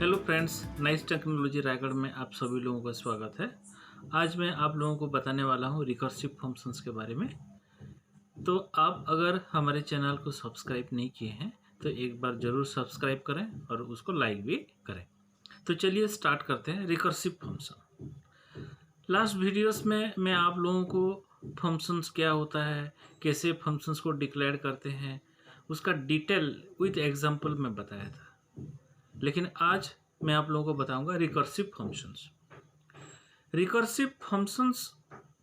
Hello friends, nice technology Raigarh में आप सभी लोगों का स्वागत है। आज मैं आप लोगों को बताने वाला हूं रिकर्सिव फंक्शंस के बारे में। तो आप अगर हमारे चैनल को सब्सक्राइब नहीं किए हैं तो एक बार ज़रूर सब्सक्राइब करें और उसको लाइक भी करें। तो चलिए स्टार्ट करते हैं रिकर्सिव फंक्शन। लास्ट वीडियोस में मैं आप लोगों को फंक्शंस क्या होता है, कैसे फंक्शंस को डिक्लेयर करते हैं, उसका डिटेल विथ एग्जांपल में बताया था। लेकिन आज मैं आप लोगों को बताऊंगा रिकर्सिव फंक्शंस। रिकर्सिव फंक्शंस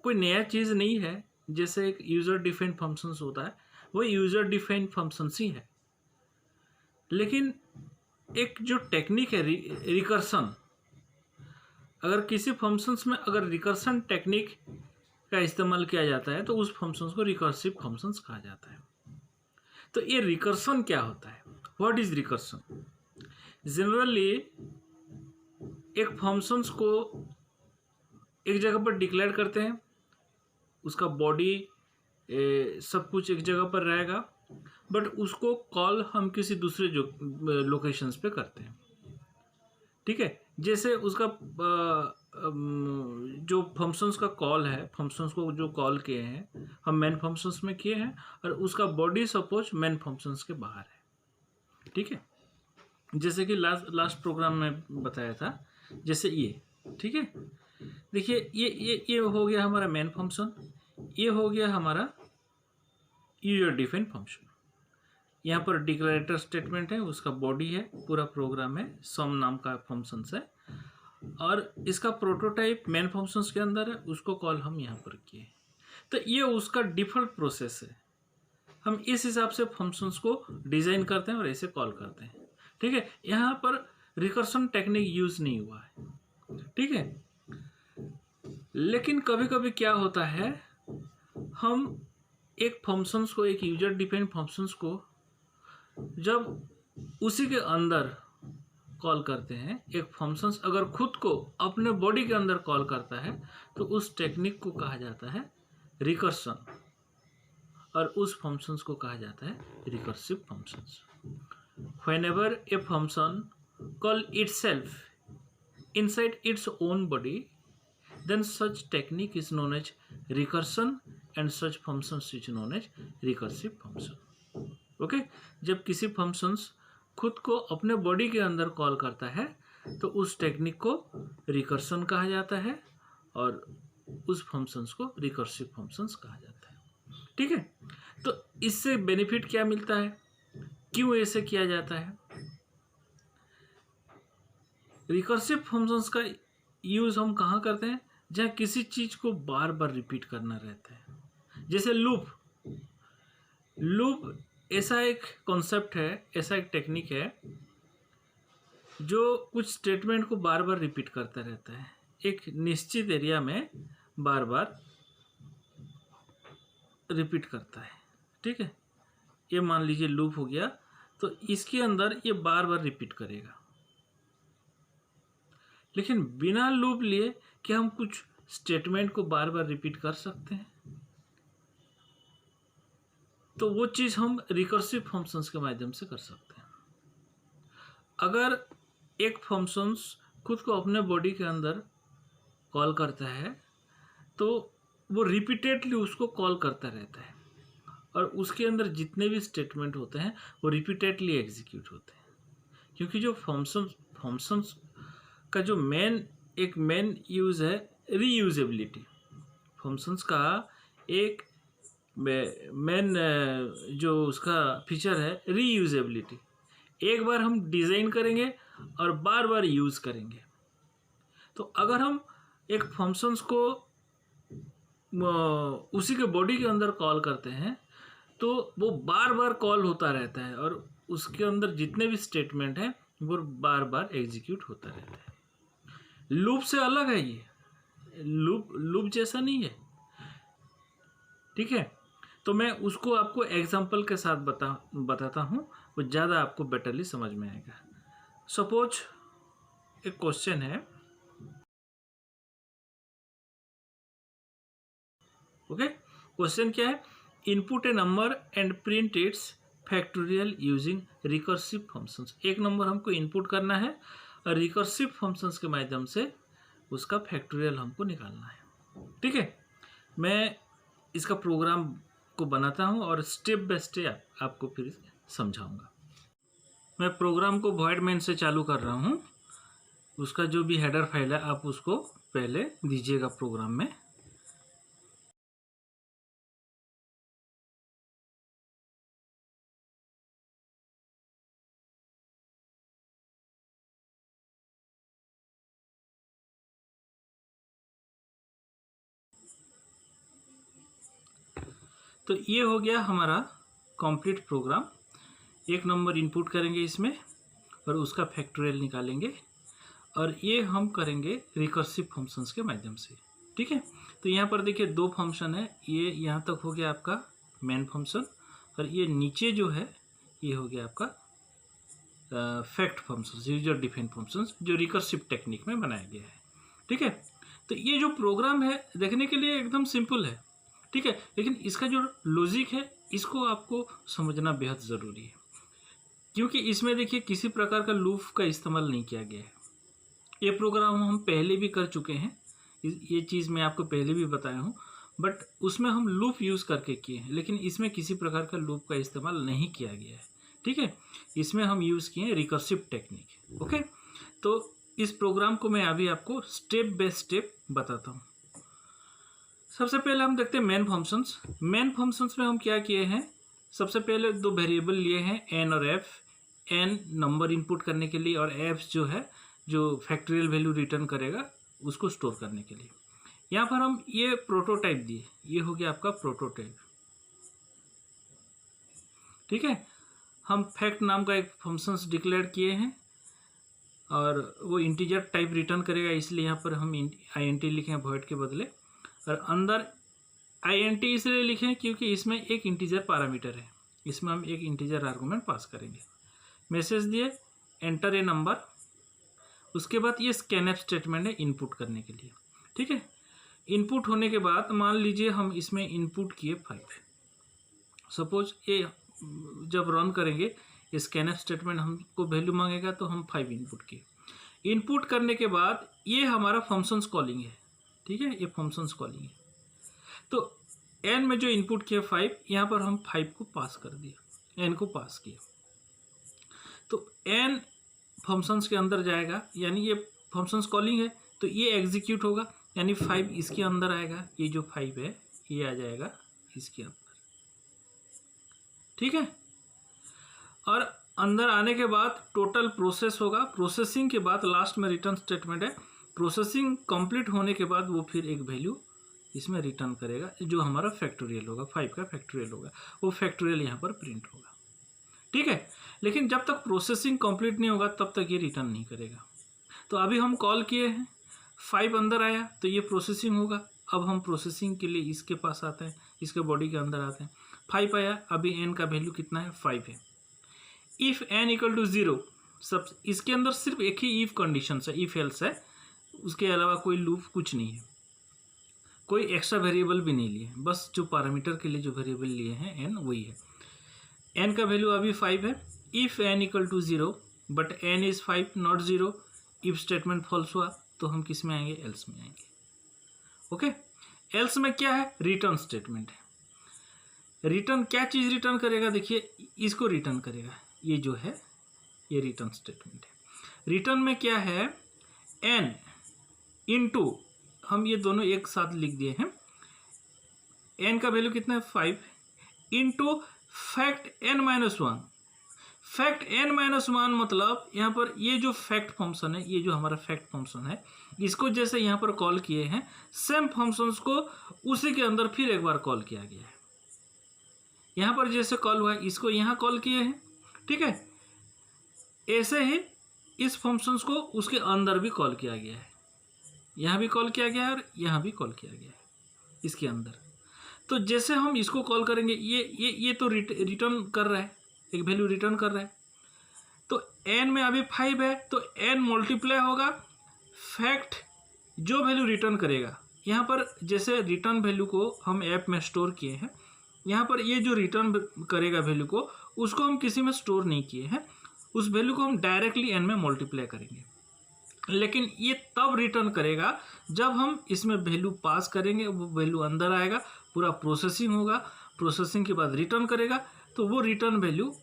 कोई नया चीज़ नहीं है। जैसे एक यूज़र डिफाइंड फंक्शंस होता है, वो यूज़र डिफाइंड फंक्शंस ही है। लेकिन एक जो टेक्निक है रिकर्सन, अगर किसी फंक्शंस में अगर रिकर्सन टेक्निक का इस्तेमाल किया जाता है तो उस फंक्शंस को रिकर्सिव फंक्शंस कहा जाता है। तो ये रिकर्सन क्या होता है? What is recursion? जनरली एक फंक्शंस को एक जगह पर डिक्लेयर करते हैं, उसका बॉडी सब कुछ एक जगह पर रहेगा, बट उसको कॉल हम किसी दूसरे लोकेशंस पे करते हैं। ठीक है, जैसे उसका जो फंक्शंस का कॉल है, फंक्शंस को जो कॉल किए हैं हम मेन फंक्शंस में किए हैं और उसका बॉडी सपोज मेन फंक्शंस के बाहर है। ठीक है, जैसे कि लास्ट प्रोग्राम में बताया था, जैसे ये। ठीक है, देखिए ये हो गया हमारा मेन फंक्शन, ये हो गया हमारा यूजर डिफाइंड फंक्शन। यहाँ पर डिक्लेरेटर स्टेटमेंट है, उसका बॉडी है, पूरा प्रोग्राम है, सम नाम का फंक्शन है और इसका प्रोटोटाइप मेन फंक्शंस के अंदर है, उसको कॉल हम यहाँ पर किए। तो ये उसका डिफ़ॉल्ट प्रोसेस है। हम इस हिसाब से फंक्शंस को डिज़ाइन करते हैं और ऐसे कॉल करते हैं। ठीक है, यहाँ पर रिकर्सन टेक्निक यूज़ नहीं हुआ है। ठीक है, लेकिन कभी कभी क्या होता है, हम एक फंक्शंस को, एक यूजर डिफाइंड फंक्शंस को जब उसी के अंदर कॉल करते हैं, एक फंक्शंस अगर खुद को अपने बॉडी के अंदर कॉल करता है तो उस टेक्निक को कहा जाता है रिकर्सन और उस फंक्शंस को कहा जाता है recursive functions. Whenever a function call itself inside its own body, then such technique is known as recursion and such functions is known as recursive function. Okay, जब किसी फंक्शंस खुद को अपने बॉडी के अंदर कॉल करता है तो उस टेक्निक को रिकर्सन कहा जाता है और उस फंक्शंस को रिकर्सिव फंक्शंस कहा जाता है। ठीक है, तो इससे बेनिफिट क्या मिलता है, क्यों ऐसे किया जाता है? रिकर्सिव फंक्शंस का यूज़ हम कहाँ करते हैं? जहाँ किसी चीज़ को बार बार रिपीट करना रहता है। जैसे लूप ऐसा एक कॉन्सेप्ट है, ऐसा एक टेक्निक है जो कुछ स्टेटमेंट को बार बार रिपीट करता रहता है, एक निश्चित एरिया में बार बार रिपीट करता है। ठीक है, ये मान लीजिए लूप हो गया, तो इसके अंदर ये बार बार रिपीट करेगा। लेकिन बिना लूप लिए क्या हम कुछ स्टेटमेंट को बार बार रिपीट कर सकते हैं? तो वो चीज़ हम रिकर्सिव फंक्शंस के माध्यम से कर सकते हैं। अगर एक फंक्शंस खुद को अपने बॉडी के अंदर कॉल करता है तो वो रिपीटेडली उसको कॉल करता रहता है और उसके अंदर जितने भी स्टेटमेंट होते हैं वो रिपीटेडली एग्जीक्यूट होते हैं, क्योंकि जो फंक्शंस का जो मेन यूज़ है रीयूजेबिलिटी। फंक्शंस का एक मेन जो उसका फीचर है रीयूजेबिलिटी। एक बार हम डिज़ाइन करेंगे और बार बार यूज़ करेंगे। तो अगर हम एक फंक्शंस को उसी के बॉडी के अंदर कॉल करते हैं तो वो बार बार कॉल होता रहता है और उसके अंदर जितने भी स्टेटमेंट हैं वो बार बार एग्जीक्यूट होता रहता है। लूप से अलग है, ये लूप जैसा नहीं है। ठीक है, तो मैं उसको आपको एग्जांपल के साथ बताता हूँ, वो ज़्यादा आपको बेटरली समझ में आएगा। सपोज एक क्वेश्चन है, ओके, क्वेश्चन क्या है? Input A number and print it's factorial using recursive functions. एक नंबर हमको इनपुट करना है और रिकर्सिव फंक्शंस के माध्यम से उसका फैक्टोरियल हमको निकालना है। ठीक है, मैं इसका प्रोग्राम को बनाता हूँ और स्टेप बाय स्टेप आपको फिर समझाऊंगा। मैं प्रोग्राम को वॉइड मेन से चालू कर रहा हूँ। उसका जो भी हेडर फाइल है आप उसको पहले दीजिएगा प्रोग्राम में। तो ये हो गया हमारा कंप्लीट प्रोग्राम। 1 नंबर इनपुट करेंगे इसमें और उसका फैक्टोरियल निकालेंगे और ये हम करेंगे रिकर्सिव फंक्शंस के माध्यम से। ठीक है, तो यहाँ पर देखिए 2 फंक्शन है। ये यहाँ तक हो गया आपका मेन फंक्शन और ये नीचे जो है ये हो गया आपका fact functions, user define functions, जो रिकर्सिव टेक्निक में बनाया गया है। ठीक है, तो ये जो प्रोग्राम है देखने के लिए एकदम सिंपल है। ठीक है, लेकिन इसका जो लॉजिक है इसको आपको समझना बेहद ज़रूरी है, क्योंकि इसमें देखिए किसी प्रकार का लूप का इस्तेमाल नहीं किया गया है। ये प्रोग्राम हम पहले भी कर चुके हैं, ये चीज़ मैं आपको पहले भी बताया हूँ, बट उसमें हम लूप यूज़ करके किए हैं, लेकिन इसमें किसी प्रकार का लूप का इस्तेमाल नहीं किया गया है। ठीक है, इसमें हम यूज़ किए हैं रिकर्सिव टेक्निक। ओके, तो इस प्रोग्राम को मैं अभी आपको स्टेप बाय स्टेप बताता हूँ। सबसे पहले हम देखते हैं मेन फंक्शंस। मेन फंक्शंस में हम क्या किए हैं, सबसे पहले 2 वेरिएबल लिए हैं एन और एफ। एन नंबर इनपुट करने के लिए और एफ जो है जो फैक्टोरियल वैल्यू रिटर्न करेगा उसको स्टोर करने के लिए। यहाँ पर हम ये प्रोटोटाइप दिए, ये हो गया आपका प्रोटोटाइप। ठीक है, हम फैक्ट नाम का एक फंक्शंस डिक्लेयर किए हैं और वो इंटीजर टाइप रिटर्न करेगा, इसलिए यहाँ पर हम INT लिखे हैं वॉइड के बदले। और अंदर INT इसलिए लिखे हैं क्योंकि इसमें एक इंटीजर पैरामीटर है, इसमें हम एक इंटीजर आर्गुमेंट पास करेंगे। मैसेज दिए एंटर ए नंबर, उसके बाद ये स्कैनएफ स्टेटमेंट है इनपुट करने के लिए। ठीक है, इनपुट होने के बाद मान लीजिए हम इसमें इनपुट किए 5। सपोज ये जब रन करेंगे स्कैनएफ स्टेटमेंट हमको वैल्यू मांगेगा तो हम 5 इनपुट किए। इनपुट करने के बाद ये हमारा फंक्शंस कॉलिंग है। ठीक है, ये फंक्शंस कॉलिंग है। तो एन में जो इनपुट किया 5, यहाँ पर हम 5 को पास कर दिया, एन को पास किया। तो एन फंक्शंस के अंदर जाएगा, यानी ये फंक्शंस कॉलिंग है तो ये एग्जीक्यूट होगा, यानी 5 इसके अंदर आएगा। ये जो 5 है ये आ जाएगा इसके अंदर। ठीक है, और अंदर आने के बाद टोटल प्रोसेस होगा। प्रोसेसिंग के बाद लास्ट में रिटर्न स्टेटमेंट है। प्रोसेसिंग कंप्लीट होने के बाद वो फिर एक वैल्यू इसमें रिटर्न करेगा जो हमारा फैक्टोरियल होगा, 5 का फैक्टोरियल होगा। वो फैक्टोरियल यहाँ पर प्रिंट होगा। ठीक है, लेकिन जब तक प्रोसेसिंग कंप्लीट नहीं होगा तब तक ये रिटर्न नहीं करेगा। तो अभी हम कॉल किए हैं, 5 अंदर आया तो ये प्रोसेसिंग होगा। अब हम प्रोसेसिंग के लिए इसके पास आते हैं, इसके बॉडी के अंदर आते हैं। 5 आया, अभी n का वैल्यू कितना है, 5 है। इफ़ n इक्वल टू 0, सब इसके अंदर सिर्फ एक ही इफ कंडीशन है, इफ एल्स है, उसके अलावा कोई लूप कुछ नहीं है, कोई एक्स्ट्रा वेरिएबल भी नहीं लिए, बस जो पैरामीटर के लिए जो वेरिएबल लिए हैं n वही है। n का वैल्यू अभी 5 है। If n equal to 0 but n is 5 not 0, if statement false हुआ तो हम किस में आएंगे, एल्स में आएंगे। ओके, एल्स में क्या है, रिटर्न स्टेटमेंट है। रिटर्न क्या चीज़ रिटर्न करेगा, देखिए इसको रिटर्न करेगा, ये जो है ये रिटर्न स्टेटमेंट है। रिटर्न में क्या है, n इंटू, हम ये दोनों एक साथ लिख दिए हैं, n का वैल्यू कितना है 5 into fact n-1। Fact n-1 मतलब यहाँ पर ये जो फैक्ट फंक्शन है, ये जो हमारा फैक्ट फंक्शन है, इसको जैसे यहाँ पर कॉल किए हैं, सेम फंक्शंस को उसी के अंदर फिर एक बार कॉल किया गया है। यहाँ पर जैसे कॉल हुआ है इसको यहाँ कॉल किए हैं। ठीक है, ऐसे ही इस फंक्शंस को उसके अंदर भी कॉल किया गया है, यहाँ भी कॉल किया गया है और यहाँ भी कॉल किया गया है इसके अंदर। तो जैसे हम इसको कॉल करेंगे, ये तो रिटर्न कर रहा है, एक वैल्यू रिटर्न कर रहा है। तो n में अभी 5 है तो n मल्टीप्लाई होगा फैक्ट जो वैल्यू रिटर्न करेगा। यहाँ पर जैसे रिटर्न वैल्यू को हम ऐप में स्टोर किए हैं, यहाँ पर ये जो रिटर्न करेगा वैल्यू को, उसको हम किसी में स्टोर नहीं किए हैं, उस वैल्यू को हम डायरेक्टली n में मल्टीप्लाई करेंगे। लेकिन ये तब रिटर्न करेगा जब हम इसमें वैल्यू पास करेंगे, वो वैल्यू अंदर आएगा, पूरा प्रोसेसिंग होगा, प्रोसेसिंग के बाद रिटर्न करेगा, तो वो रिटर्न वैल्यू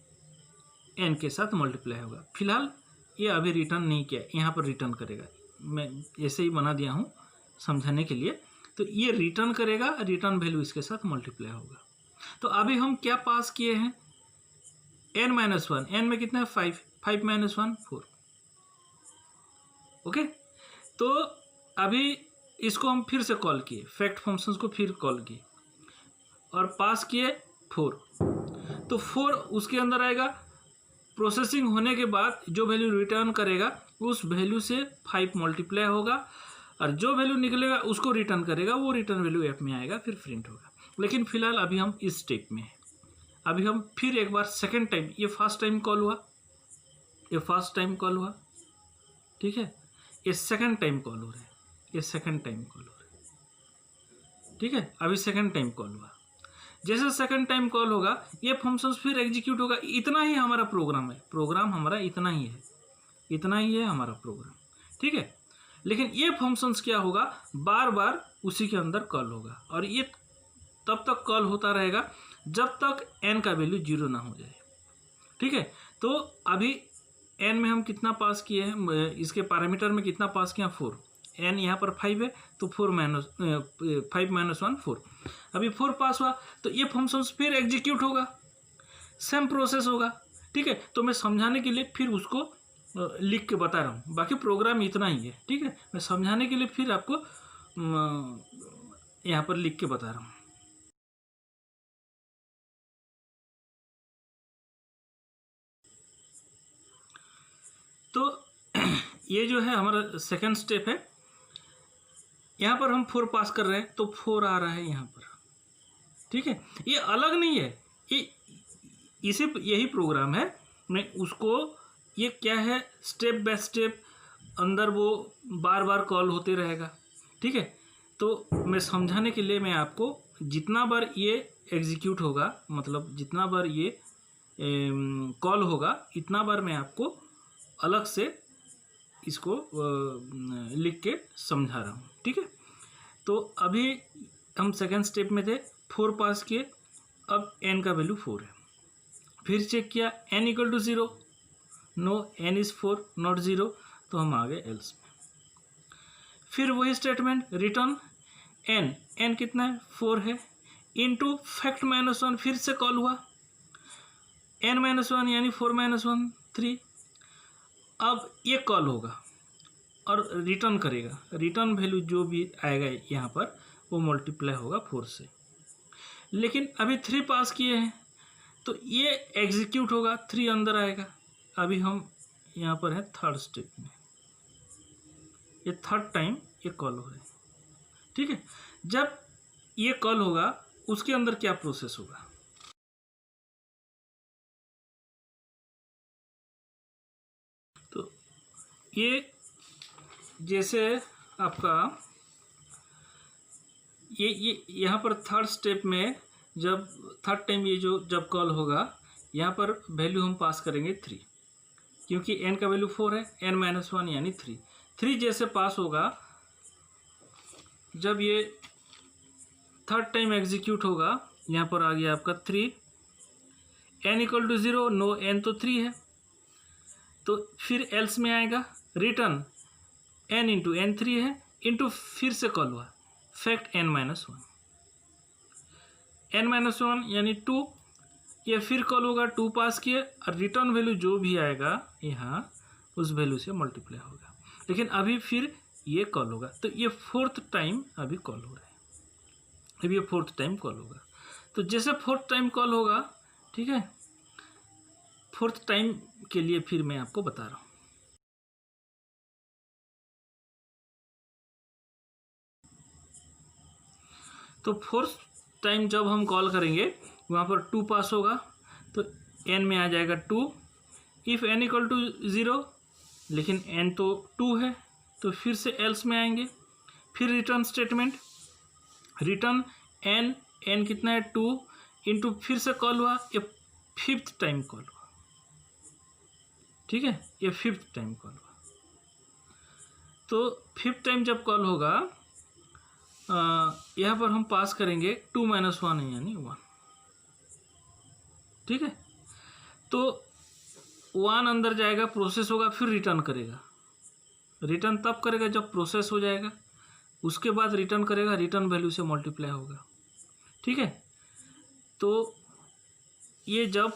एन के साथ मल्टीप्लाई होगा। फिलहाल ये अभी रिटर्न नहीं किया, यहाँ पर रिटर्न करेगा, मैं ऐसे ही बना दिया हूँ समझाने के लिए। तो ये रिटर्न करेगा, रिटर्न वैल्यू इसके साथ मल्टीप्लाई होगा। तो अभी हम क्या पास किए हैं, n-1, n में कितना है 5, 5 - 1 4। ओके, तो अभी इसको हम फिर से कॉल किए, फैक्ट फंक्शंस को फिर कॉल किए और पास किए 4। तो 4 उसके अंदर आएगा, प्रोसेसिंग होने के बाद जो वैल्यू रिटर्न करेगा उस वैल्यू से 5 मल्टीप्लाई होगा और जो वैल्यू निकलेगा उसको रिटर्न करेगा, वो रिटर्न वैल्यू एफ में आएगा, फिर प्रिंट होगा। लेकिन फिलहाल अभी हम इस स्टेप में हैं। अभी हम फिर एक बार सेकेंड टाइम, ये फर्स्ट टाइम कॉल हुआ, ये फर्स्ट टाइम कॉल हुआ, ठीक है, ये सेकेंड टाइम कॉल हो रहा है, ये सेकेंड टाइम कॉल हो रहा है, ठीक है। अभी सेकेंड टाइम कॉल हुआ, जैसे सेकंड टाइम कॉल होगा ये फंक्शंस फिर एग्जीक्यूट होगा। इतना ही हमारा प्रोग्राम है, प्रोग्राम हमारा इतना ही है, इतना ही है हमारा प्रोग्राम, ठीक है। लेकिन ये फंक्शंस क्या होगा, बार बार उसी के अंदर कॉल होगा और ये तब तक कॉल होता रहेगा जब तक n का वैल्यू 0 ना हो जाए, ठीक है। तो अभी n में हम कितना पास किए हैं, इसके पैरामीटर में कितना पास किया, 4। n यहाँ पर 5 है तो 5 - 1 4। अभी 4 पास हुआ तो ये फंक्शंस फिर एग्जीक्यूट होगा, सेम प्रोसेस होगा, ठीक है। तो मैं समझाने के लिए फिर उसको लिख के बता रहा हूँ, बाकी प्रोग्राम इतना ही है, ठीक है। मैं समझाने के लिए फिर आपको यहाँ पर लिख के बता रहा हूँ। तो ये जो है हमारा सेकंड स्टेप है, यहाँ पर हम 4 पास कर रहे हैं तो 4 आ रहा है यहाँ पर, ठीक है। ये अलग नहीं है, ये इसी यही प्रोग्राम है, मैं उसको, ये क्या है, स्टेप बाय स्टेप अंदर वो बार बार कॉल होते रहेगा, ठीक है। तो मैं समझाने के लिए मैं आपको जितना बार ये एग्जीक्यूट होगा, मतलब जितना बार ये कॉल होगा, इतना बार मैं आपको अलग से इसको लिख के समझा रहा हूँ, ठीक है। तो अभी हम सेकेंड स्टेप में थे, 4 पास किए, अब n का वैल्यू 4 है, फिर चेक किया n = 0, no n is 4 not 0, तो हम आ गए एल्स में। फिर वही स्टेटमेंट, रिटर्न n कितना है 4 है, इनटू फैक्ट -1 फिर से कॉल हुआ, n - 1 यानी 4 - 1 3। अब ये कॉल होगा और रिटर्न करेगा, रिटर्न वैल्यू जो भी आएगा यहाँ पर वो मल्टीप्लाई होगा 4 से। लेकिन अभी 3 पास किए हैं तो ये एग्जीक्यूट होगा, 3 अंदर आएगा। अभी हम यहाँ पर है थर्ड स्टेप में, ये थर्ड टाइम ये कॉल हो रहा है, ठीक है। जब ये कॉल होगा उसके अंदर क्या प्रोसेस होगा, तो ये जैसे आपका ये यहाँ पर थर्ड स्टेप में जब थर्ड टाइम ये जो जब कॉल होगा, यहाँ पर वैल्यू हम पास करेंगे 3, क्योंकि n का वैल्यू 4 है, n - 1 यानी 3 जैसे पास होगा, जब ये थर्ड टाइम एग्जीक्यूट होगा, यहाँ पर आ गया आपका 3, n = 0, नो n तो 3 है, तो फिर एल्स में आएगा, रिटर्न n × n 3 है, इंटू फिर से कॉल हुआ फैक्ट n - 1 यानी 2, ये फिर कॉल होगा, 2 पास किए और रिटर्न वैल्यू जो भी आएगा यहाँ उस वैल्यू से मल्टीप्लाई होगा। लेकिन अभी फिर ये कॉल होगा, तो ये फोर्थ टाइम अभी कॉल हो रहा है, अभी ये फोर्थ टाइम कॉल होगा। तो जैसे फोर्थ टाइम कॉल होगा, ठीक है, फोर्थ टाइम के लिए फिर मैं आपको बता रहा हूँ। तो फोर्थ टाइम जब हम कॉल करेंगे वहाँ पर 2 पास होगा, तो n में आ जाएगा 2, इफ़ n = 0, लेकिन n तो 2 है, तो फिर से एल्स में आएंगे, फिर रिटर्न स्टेटमेंट, रिटर्न n कितना है 2, इंटू फिर से कॉल हुआ, ये फिफ्थ टाइम कॉल हुआ, ठीक है, ये फिफ्थ टाइम कॉल हुआ। तो 5th टाइम जब कॉल होगा यहाँ पर हम पास करेंगे 2 - 1 यानी 1। ठीक है, तो 1 अंदर जाएगा, प्रोसेस होगा, फिर रिटर्न करेगा। रिटर्न तब करेगा जब प्रोसेस हो जाएगा, उसके बाद रिटर्न करेगा, रिटर्न वैल्यू से मल्टीप्लाई होगा। ठीक है, तो ये जब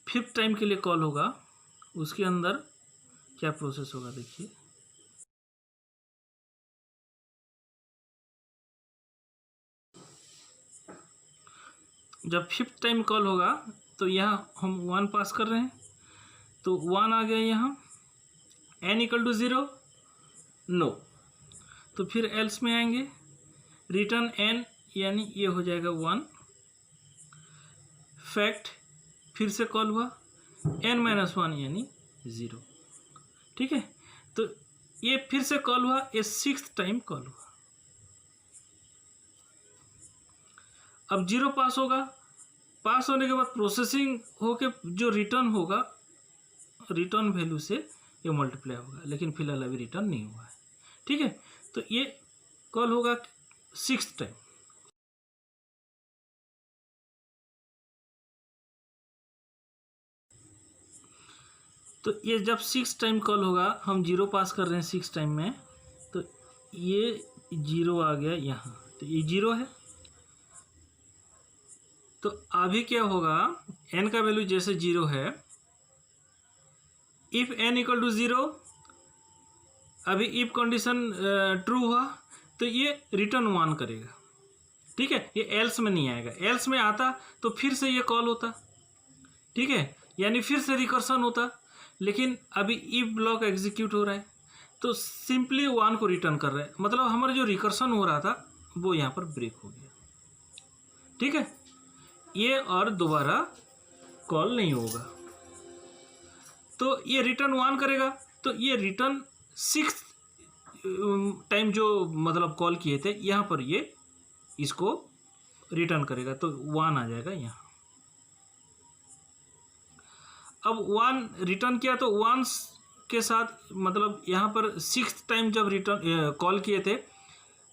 5th टाइम के लिए कॉल होगा उसके अंदर क्या प्रोसेस होगा देखिए। जब 5th टाइम कॉल होगा तो यहाँ हम 1 पास कर रहे हैं, तो 1 आ गया यहाँ। n = 0 नो, तो फिर एल्स में आएंगे, रिटर्न n यानी ये हो जाएगा 1। फैक्ट फिर से कॉल हुआ, n - 1 यानी 0। ठीक है, तो ये फिर से कॉल हुआ, ये 6th टाइम कॉल हुआ। अब 0 पास होगा, पास होने के बाद प्रोसेसिंग होके जो रिटर्न होगा, रिटर्न वैल्यू से ये मल्टीप्लाई होगा, लेकिन फिलहाल अभी रिटर्न नहीं हुआ है। ठीक है, तो ये कॉल होगा 6th टाइम। तो ये जब 6th टाइम कॉल होगा, हम 0 पास कर रहे हैं 6th टाइम में, तो ये 0 आ गया यहाँ, तो ये 0 है। तो अभी क्या होगा, n का वैल्यू जैसे 0 है, इफ n = 0, अभी इफ कंडीशन ट्रू हुआ तो ये रिटर्न 1 करेगा। ठीक है, ये एल्स में नहीं आएगा, एल्स में आता तो फिर से ये कॉल होता। ठीक है, यानी फिर से रिकर्सन होता, लेकिन अभी इफ ब्लॉक एग्जीक्यूट हो रहा है तो सिंपली 1 को रिटर्न कर रहा है, मतलब हमारा जो रिकर्सन हो रहा था वो यहाँ पर ब्रेक हो गया। ठीक है, ये और दोबारा कॉल नहीं होगा, तो ये रिटर्न 1 करेगा। तो ये रिटर्न 6th टाइम जो मतलब कॉल किए थे, यहाँ पर ये इसको रिटर्न करेगा, तो 1 आ जाएगा यहाँ। अब 1 रिटर्न किया तो 1 के साथ मतलब यहाँ पर 6th टाइम जब रिटर्न कॉल किए थे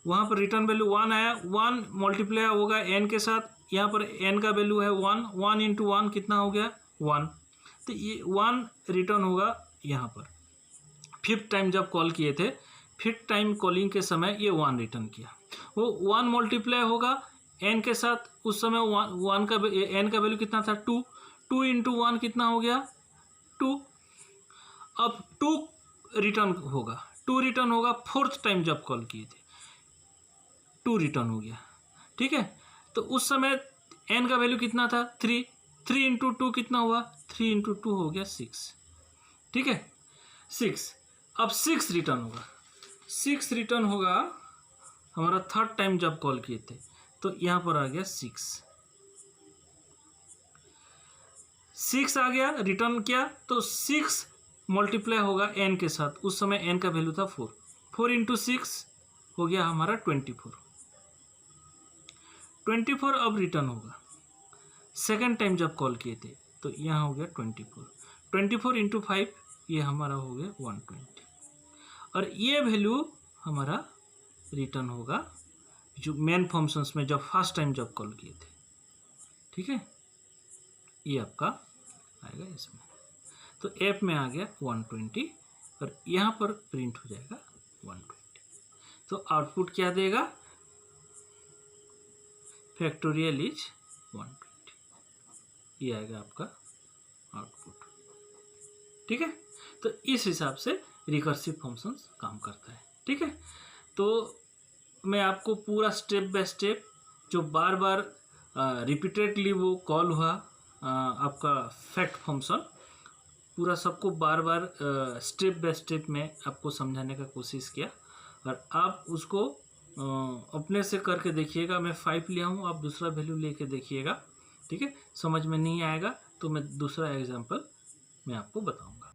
वहाँ पर रिटर्न वैल्यू 1 आया, 1 मल्टीप्लाई होगा n के साथ, यहाँ पर n का वैल्यू है 1, 1 × 1 कितना हो गया 1, तो ये 1 रिटर्न होगा यहाँ पर। 5th टाइम जब कॉल किए थे, 5th टाइम कॉलिंग के समय ये 1 रिटर्न किया, वो 1 मल्टीप्लाई होगा n के साथ, उस समय 1 का n का वैल्यू कितना था 2, 2 × 1 कितना हो गया 2। अब 2 रिटर्न होगा, 2 रिटर्न होगा 4th टाइम जब कॉल किए थे, 2 रिटर्न हो गया। ठीक है, तो उस समय n का वैल्यू कितना था 3, 3 × 2 कितना हुआ 3 × 2 हो गया 6। ठीक है, 6, अब 6 रिटर्न होगा, 6 रिटर्न होगा हमारा 3rd टाइम जब कॉल किए थे, तो यहाँ पर आ गया 6 आ गया, रिटर्न किया तो 6 मल्टीप्लाई होगा n के साथ, उस समय n का वैल्यू था 4, 4 × 6 हो गया हमारा 24। अब रिटर्न होगा 2nd टाइम जब कॉल किए थे, तो यहाँ हो गया 24 × 5 ये हमारा हो गया 120, और ये वैल्यू हमारा रिटर्न होगा जो मेन फंक्शंस में जब फर्स्ट टाइम जब कॉल किए थे। ठीक है, ये आपका आएगा इसमें, तो ऐप में आ गया 120 और यहाँ पर प्रिंट हो जाएगा 120। तो आउटपुट क्या देगा, फैक्टोरियल इज 120, ये आएगा आपका आउटपुट। ठीक है, तो इस हिसाब से रिकर्सिव फंक्शंस काम करता है। ठीक है, तो मैं आपको पूरा स्टेप बाय स्टेप जो बार बार रिपीटेडली वो कॉल हुआ आपका फैक्ट फंक्शन, पूरा सबको बार बार स्टेप बाय स्टेप में आपको समझाने का कोशिश किया, और आप उसको अपने से करके देखिएगा। मैं 5 लिया हूँ, आप दूसरा वैल्यू लेके देखिएगा। ठीक है, समझ में नहीं आएगा तो मैं दूसरा एग्जांपल मैं आपको बताऊंगा।